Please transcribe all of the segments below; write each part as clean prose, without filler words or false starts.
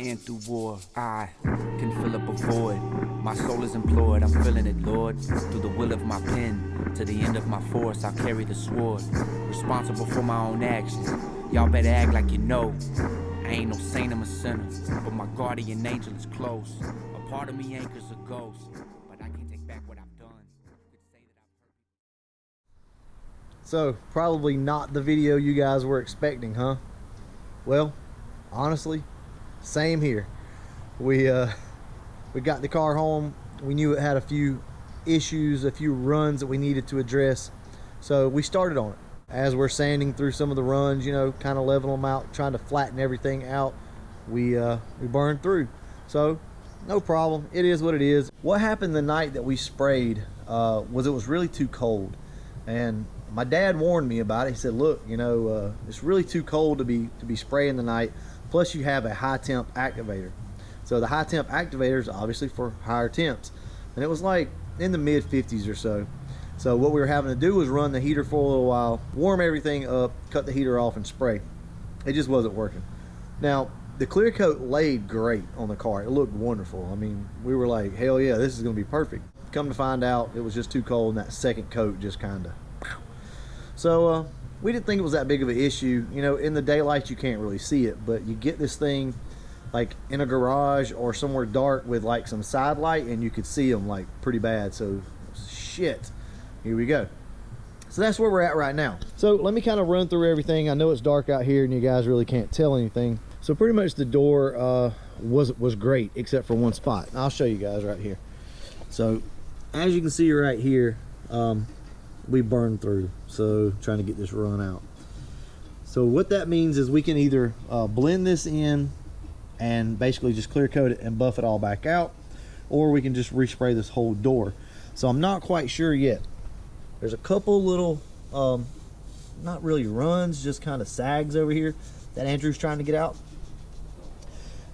and through war, I can fill up a void. My soul is implored, I'm feeling it, Lord. Through the will of my pen, to the end of my force, I'll carry the sword. Responsible for my own actions. Y'all better act like you know. I ain't no saint, I'm a sinner, but my guardian angel is close. A part of me anchors a ghost, but I can't take back what I've done. So, probably not the video you guys were expecting, huh? Well, honestly, same here. We got the car home. We knew it had a few issues, a few runs that we needed to address. So we started on it. As we're sanding through some of the runs, you know, kind of leveling them out, trying to flatten everything out, we burned through. So no problem. It is what it is. What happened the night that we sprayed was it was really too cold. And my dad warned me about it. He said, look, you know, it's really too cold to be spraying tonight. Plus you have a high temp activator. So the high temp activator is obviously for higher temps. And it was like in the mid 50s or so. So what we were having to do was run the heater for a little while, warm everything up, cut the heater off and spray. It just wasn't working. Now, the clear coat laid great on the car. It looked wonderful. I mean, we were like, hell yeah, this is gonna be perfect. Come to find out, it was just too cold and that second coat just kinda. So we didn't think it was that big of an issue. You know, in the daylight you can't really see it, but you get this thing like in a garage or somewhere dark with like some side light and you could see them like pretty bad. So shit, here we go. So that's where we're at right now. So let me kind of run through everything. I know it's dark out here and you guys really can't tell anything. So pretty much the door was great except for one spot. And I'll show you guys right here. So as you can see right here, we burned through. So trying to get this run out. So what that means is we can either blend this in and basically just clear coat it and buff it all back out, or we can just respray this whole door. So I'm not quite sure yet. There's a couple little not really runs, just kind of sags over here that Andrew's trying to get out,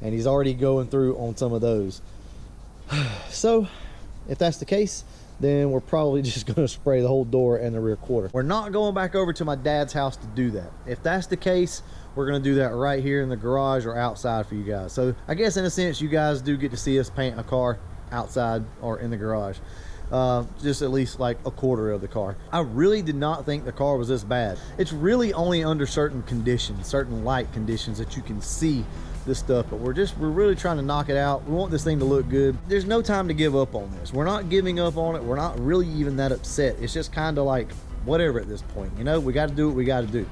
and he's already going through on some of those. So if that's the case, then we're probably just going to spray the whole door and the rear quarter. We're not going back over to my dad's house to do that. If that's the case, we're going to do that right here in the garage or outside for you guys. So I guess in a sense you guys do get to see us paint a car outside or in the garage, just at least like a quarter of the car. I really did not think the car was this bad. It's really only under certain conditions, certain light conditions, that you can see this stuff, but we're really trying to knock it out. We want this thing to look good. There's no time to give up on this. We're not giving up on it. We're not really even that upset. It's just kind of like whatever at this point, you know. We got to do what we got to do.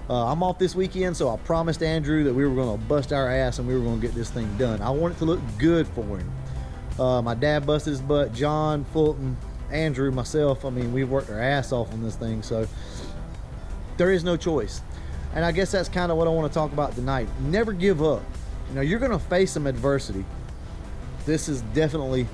I'm off this weekend, so I promised Andrew that we were going to bust our ass and we were going to get this thing done. I want it to look good for him. My dad busted his butt, John, Fulton, Andrew, myself. I mean, we've worked our ass off on this thing, so there is no choice. And I guess that's kind of what I want to talk about tonight. Never give up. You know, you're going to face some adversity. This is definitely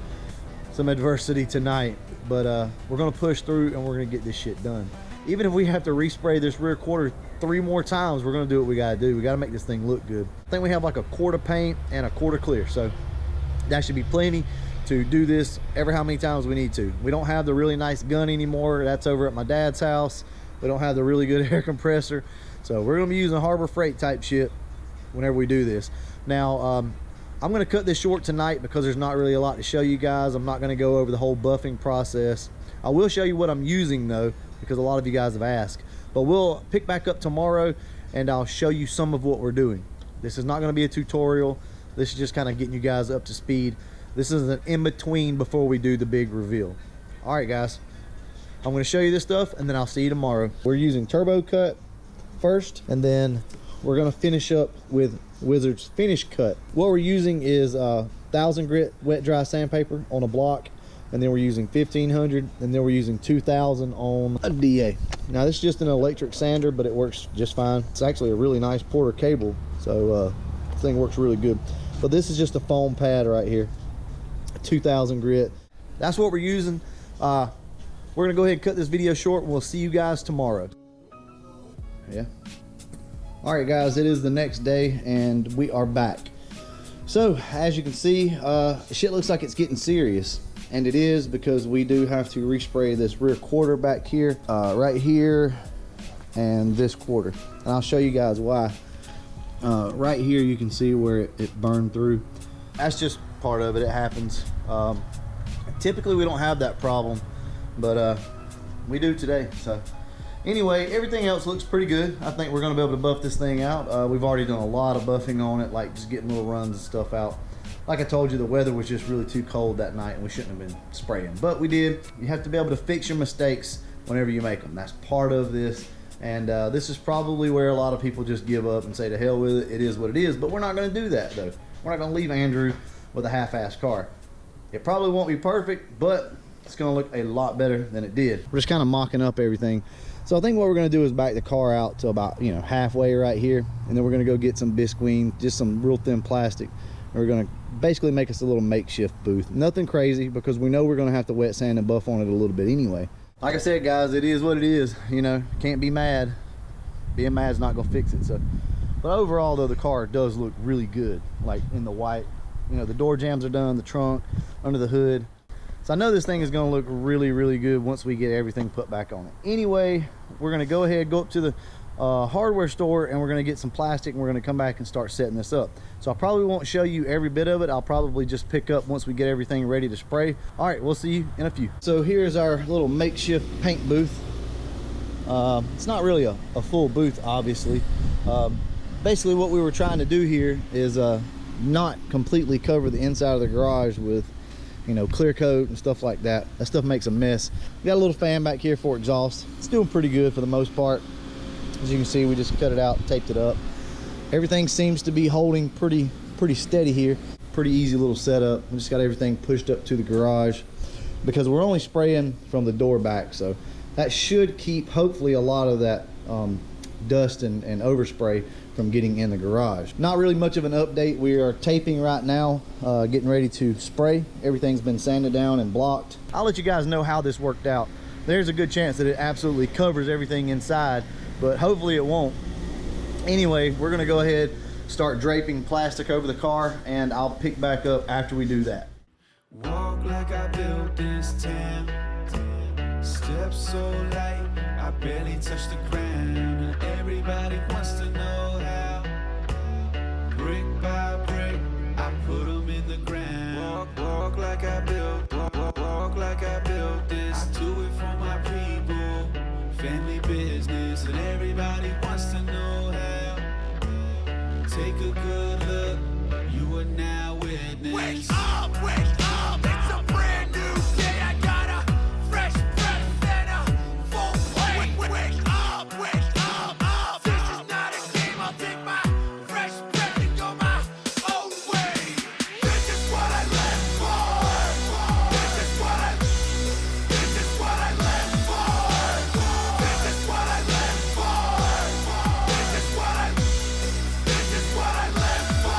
some adversity tonight, but we're going to push through and we're going to get this shit done. Even if we have to respray this rear quarter 3 more times, we're going to do what we got to do. We got to make this thing look good. I think we have like a quart of paint and a quart of clear, so that should be plenty to do this ever how many times we need to. We don't have the really nice gun anymore. That's over at my dad's house. We don't have the really good air compressor, so we're going to be using Harbor Freight type shit whenever we do this. Now I'm going to cut this short tonight because there's not really a lot to show you guys. I'm not going to go over the whole buffing process. I will show you what I'm using though, because a lot of you guys have asked. But we'll pick back up tomorrow and I'll show you some of what we're doing. This is not going to be a tutorial. This is just kind of getting you guys up to speed. This is an in-between before we do the big reveal. All right, guys. I'm going to show you this stuff and then I'll see you tomorrow. We're using Turbo Cut first, and then we're going to finish up with Wizard's Finish Cut. What we're using is 1000 grit wet dry sandpaper on a block, and then we're using 1500, and then we're using 2000 on a DA. Now this is just an electric sander, but it works just fine. It's actually a really nice Porter cable, so this thing works really good. But this is just a foam pad right here, 2000 grit. That's what we're using. We're gonna go ahead and cut this video short, and we'll see you guys tomorrow. Yeah. All right, guys, it is the next day and we are back. So as you can see, shit looks like it's getting serious, and it is, because we do have to respray this rear quarter back here, right here, and this quarter, and I'll show you guys why. Right here you can see where it burned through. That's just part of it. It happens. Typically we don't have that problem, but we do today. So anyway, everything else looks pretty good. I think we're going to be able to buff this thing out. We've already done a lot of buffing on it, like just getting little runs and stuff out. Like I told you, the weather was just really too cold that night and we shouldn't have been spraying, but we did. You have to be able to fix your mistakes whenever you make them. That's part of this. And this is probably where a lot of people just give up and say to hell with it. It is what it is. But we're not going to do that, though. We're not going to leave Andrew with a half-assed car. It probably won't be perfect, but it's going to look a lot better than it did. We're just kind of mocking up everything. So I think what we're going to do is back the car out to about, you know, halfway right here. And then we're going to go get some bisqueen, just some real thin plastic. And we're going to basically make us a little makeshift booth. Nothing crazy, because we know we're going to have to wet sand and buff on it a little bit anyway. Like I said, guys, it is what it is. You know, can't be mad. Being mad is not gonna fix it. So, but overall, though, the car does look really good. Like in the white, you know, the door jambs are done, the trunk, under the hood. So I know this thing is gonna look really, really good once we get everything put back on it. Anyway, we're gonna go ahead, go up to the hardware store, and we're gonna get some plastic, and we're gonna come back and start setting this up. So I probably won't show you every bit of it. I'll probably just pick up once we get everything ready to spray. All right, we'll see you in a few. So here's our little makeshift paint booth. It's not really a full booth, obviously. Basically what we were trying to do here is not completely cover the inside of the garage with, you know, clear coat and stuff like that. That stuff makes a mess. We got a little fan back here for exhaust. It's doing pretty good for the most part. As you can see, we just cut it out, taped it up. Everything seems to be holding pretty steady here. Pretty easy little setup. We just got everything pushed up to the garage because we're only spraying from the door back, so that should keep hopefully a lot of that dust and overspray from getting in the garage. Not really much of an update. We are taping right now, getting ready to spray. Everything's been sanded down and blocked. I'll let you guys know how this worked out. There's a good chance that it absolutely covers everything inside, but hopefully it won't. Anyway, we're gonna go ahead, start draping plastic over the car, and I'll pick back up after we do that. Walk like I built this town. Steps so light, I barely touch the ground. Everybody wants to know how. Brick by brick, I put them in the ground. Walk like I built, walk like I built this. I do it for my people, family business, and everybody wants to know how. Take a good look, you are now witness. Wake up, it's a brand new day. I got a fresh breath and a full plate. Wake up, this is not a game. I'll take my fresh breath and go my own way. This is what I live for. This is what I live for. This is what I live for. This is what I live for.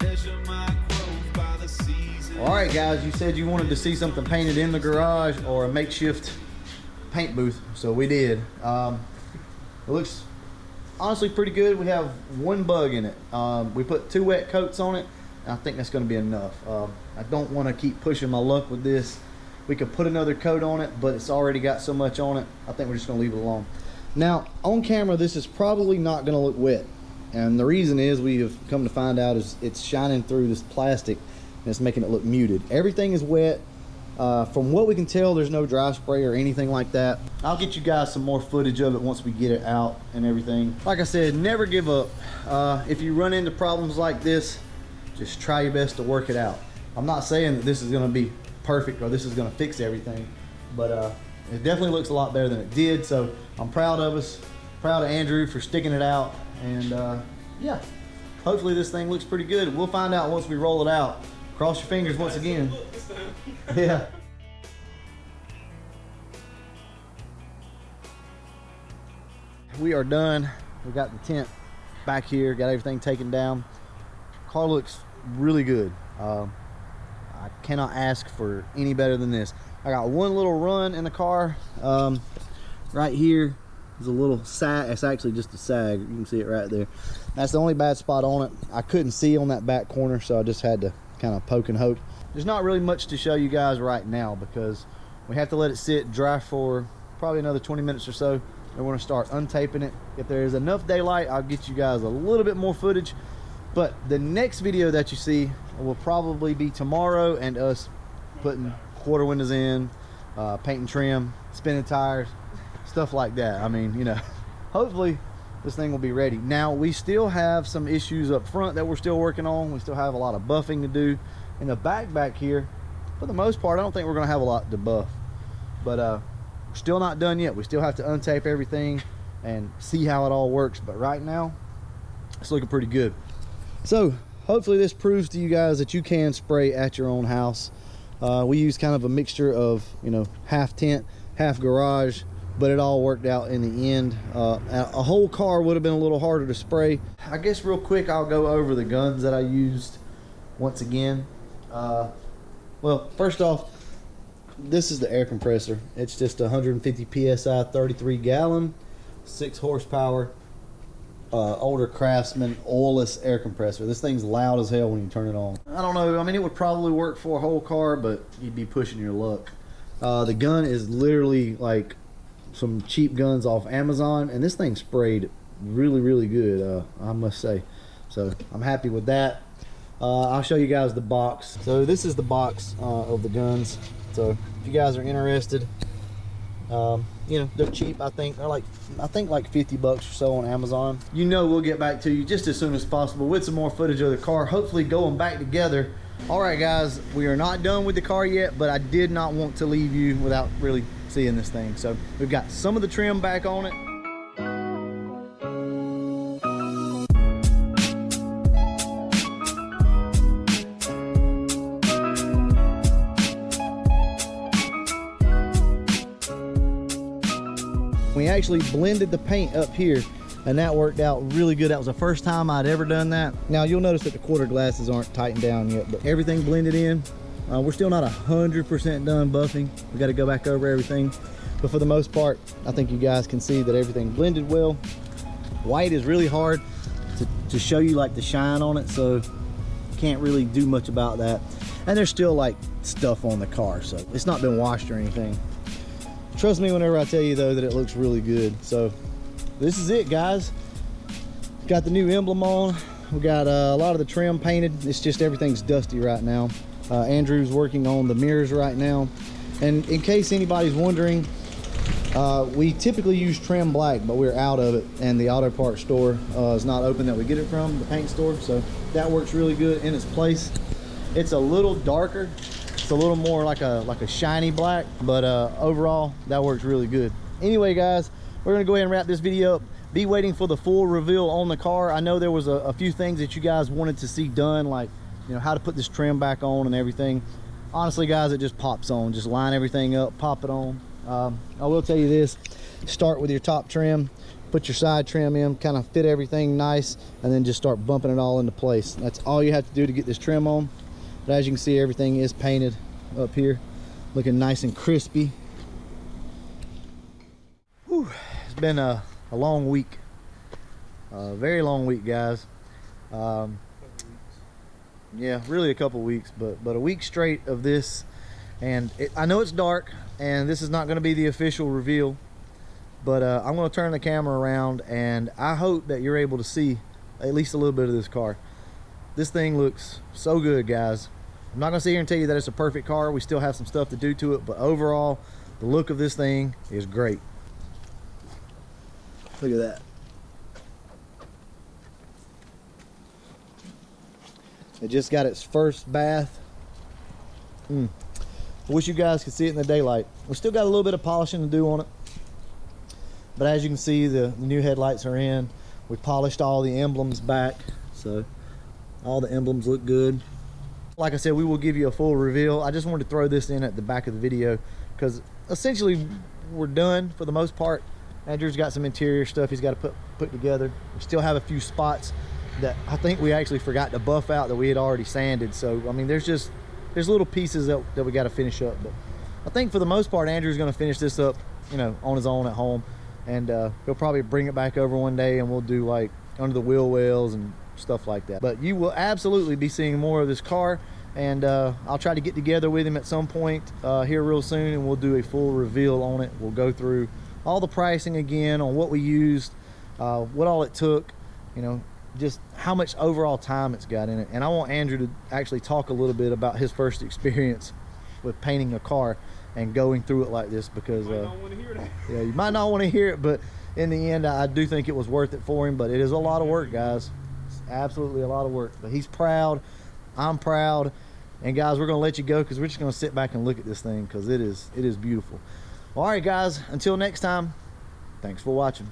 Measure my growth by the season. All right, guys, you said you wanted to see something painted in the garage or a makeshift paint booth, so we did. It looks honestly pretty good. We have one bug in it. We put 2 wet coats on it, and I think that's going to be enough. I don't want to keep pushing my luck with this. We could put another coat on it, but it's already got so much on it, I think we're just going to leave it alone. Now, on camera, this is probably not going to look wet, and the reason is we have come to find out is it's shining through this plastic and it's making it look muted. Everything is wet. From what we can tell, there's no dry spray or anything like that. I'll get you guys some more footage of it once we get it out and everything. Like I said, never give up. If you run into problems like this, just try your best to work it out. I'm not saying that this is going to be perfect or this is going to fix everything, but it definitely looks a lot better than it did. So I'm proud of us, proud of Andrew for sticking it out, and yeah, hopefully this thing looks pretty good. We'll find out once we roll it out. Cross your fingers once again. Yeah. We are done. We got the tent back here, got everything taken down. Car looks really good. I cannot ask for any better than this. I got one little run in the car. Right here is a little sag. It's actually just a sag. You can see it right there. That's the only bad spot on it. I couldn't see on that back corner, so I just had to kind of poke and hope. There's not really much to show you guys right now because we have to let it sit dry for probably another 20 minutes or so. We're going to start untaping it. If there is enough daylight, I'll get you guys a little bit more footage. But the next video that you see will probably be tomorrow, and us putting quarter windows in, painting trim, spinning tires, stuff like that. I mean, you know, hopefully this thing will be ready. Now, we still have some issues up front that we're still working on. We still have a lot of buffing to do. In the back here, for the most part, I don't think we're going to have a lot to buff. But we're still not done yet. We still have to untape everything and see how it all works. But right now, it's looking pretty good. So hopefully this proves to you guys that you can spray at your own house. We use kind of a mixture of, you know, half tent, half garage, but it all worked out in the end. A whole car would have been a little harder to spray. I guess real quick, I'll go over the guns that I used once again. Well, first off, this is the air compressor. It's just 150 psi, 33 gallon, 6 horsepower, older Craftsman oilless air compressor. This thing's loud as hell when you turn it on. I don't know, I mean, it would probably work for a whole car, but you'd be pushing your luck. The gun is literally like some cheap guns off Amazon, and this thing sprayed really good, I must say. So I'm happy with that. I'll show you guys the box. So this is the box of the guns. So if you guys are interested, you know, they're cheap. I think they're like, like 50 bucks or so on Amazon. You know, we'll get back to you just as soon as possible with some more footage of the car, hopefully going back together. All right, guys, we are not done with the car yet, but I did not want to leave you without really seeing this thing. So we've got some of the trim back on it. We actually blended the paint up here, and that worked out really good. That was the first time I'd ever done that. Now you'll notice that the quarter glasses aren't tightened down yet, but everything blended in. We're still not 100% done buffing. We got to go back over everything, but for the most part, I think you guys can see that everything blended well. White is really hard to show you like the shine on it, so can't really do much about that. And there's still like stuff on the car, so it's not been washed or anything. Trust me whenever I tell you though that it looks really good. So this is it, guys. Got the new emblem on. We got a lot of the trim painted. It's just everything's dusty right now. Andrew's working on the mirrors right now. And in case anybody's wondering, we typically use trim black, but we're out of it, and the auto parts store is not open that we get it from, the paint store. So that works really good in its place. It's a little darker. It's a little more like a shiny black, but overall that works really good. Anyway, guys, we're gonna go ahead and wrap this video up. Be waiting for the full reveal on the car. I know there was a few things that you guys wanted to see done, like, you know, how to put this trim back on and everything. Honestly, guys, it just pops on. Just line everything up, pop it on. I will tell you this: start with your top trim, put your side trim in, kind of fit everything nice, and then just start bumping it all into place. That's all you have to do to get this trim on. But as you can see, everything is painted up here, looking nice and crispy. Whew, it's been a long week, a very long week, guys. Yeah, really a couple weeks, but a week straight of this. And I know it's dark, and this is not going to be the official reveal, but I'm going to turn the camera around, and I hope that you're able to see at least a little bit of this car. This thing looks so good, guys. I'm not gonna sit here and tell you that it's a perfect car. We still have some stuff to do to it, but overall, the look of this thing is great. Look at that. It just got its first bath. I wish you guys could see it in the daylight. We still got a little bit of polishing to do on it, but as you can see, the new headlights are in. We polished all the emblems back, so all the emblems look good. Like I said, we will give you a full reveal. I just wanted to throw this in at the back of the video because essentially we're done for the most part. Andrew's got some interior stuff he's got to put together. We still have a few spots that I think we actually forgot to buff out that we had already sanded. So I mean, there's little pieces that we got to finish up, but I think for the most part Andrew's going to finish this up, you know, on his own at home, and he'll probably bring it back over one day and we'll do like under the wheel wells and stuff like that. But you will absolutely be seeing more of this car, and I'll try to get together with him at some point here real soon, and we'll do a full reveal on it. We'll go through all the pricing again on what we used, what all it took, you know, just how much overall time it's got in it. And I want Andrew to actually talk a little bit about his first experience with painting a car and going through it like this, because You might not want to hear that. yeah, you might not want to hear it, but in the end I do think it was worth it for him. But it is a lot of work, guys. It's absolutely a lot of work, but he's proud, I'm proud. And guys, we're gonna let you go because we're just gonna sit back and look at this thing because it is beautiful. All right, guys, until next time, thanks for watching.